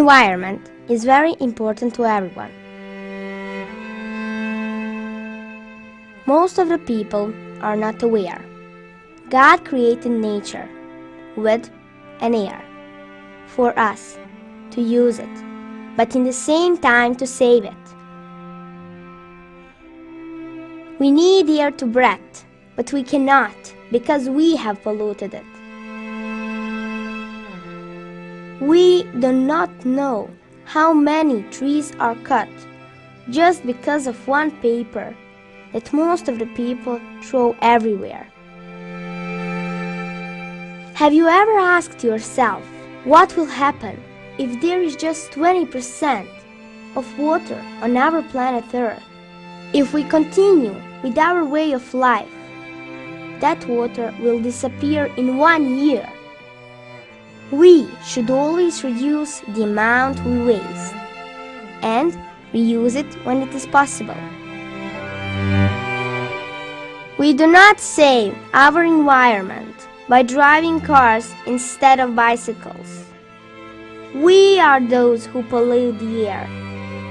Environment is very important to everyone. Most of the people are not aware. God created nature, wood and air, for us to use it, but in the same time to save it. We need air to breathe, but we cannot because we have polluted it. We do not know how many trees are cut just because of one paper that most of the people throw everywhere. Have you ever asked yourself what will happen if there is just 20% of water on our planet Earth? If we continue with our way of life, that water will disappear in 1 year. We should always reduce the amount we waste and reuse it when it is possible. We do not save our environment by driving cars instead of bicycles. We are those who pollute the air.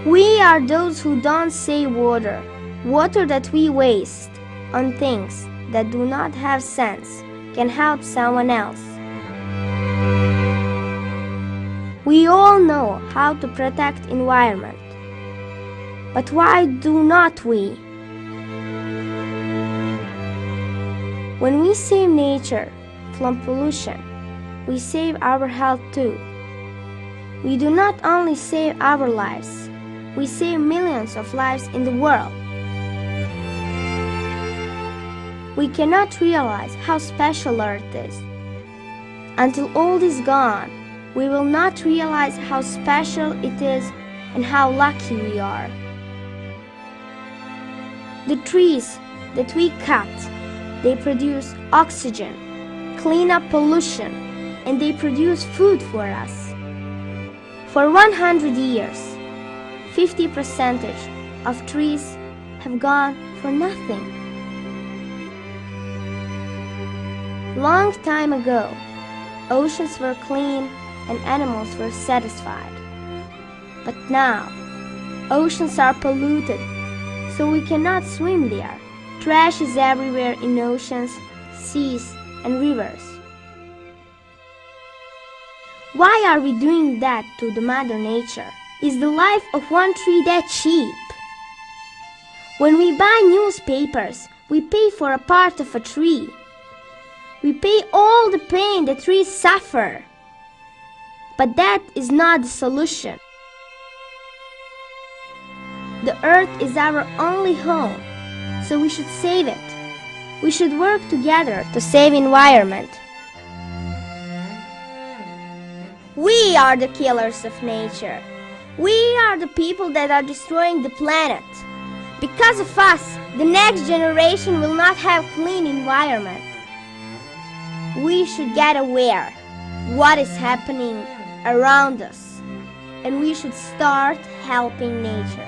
We are those who don't save water, water that we waste on things that do not have sense can help someone else. We all know how to protect environment, but why do not we? When we save nature from pollution, we save our health too. We do not only save our lives, we save millions of lives in the world. We cannot realize how special Earth is. Until all is gone, we will not realize how special it is and how lucky we are. The trees that we cut, they produce oxygen, clean up pollution, and they produce food for us. For 100 years, 50% of trees have gone for nothing. Long time ago, oceans were clean and animals were satisfied. But now, oceans are polluted, so we cannot swim there. Trash is everywhere in oceans, seas, and rivers. Why are we doing that to the Mother Nature? Is the life of one tree that cheap? When we buy newspapers, we pay for a part of a tree. We pay all the pain the trees suffer. But that is not the solution. The earth is our only home, so we should save it. We should work together to save environment. We are the killers of nature. We are the people that are destroying the planet. Because of us, the next generation will not have clean environment. We should get aware what is happening around us, and we should start helping nature.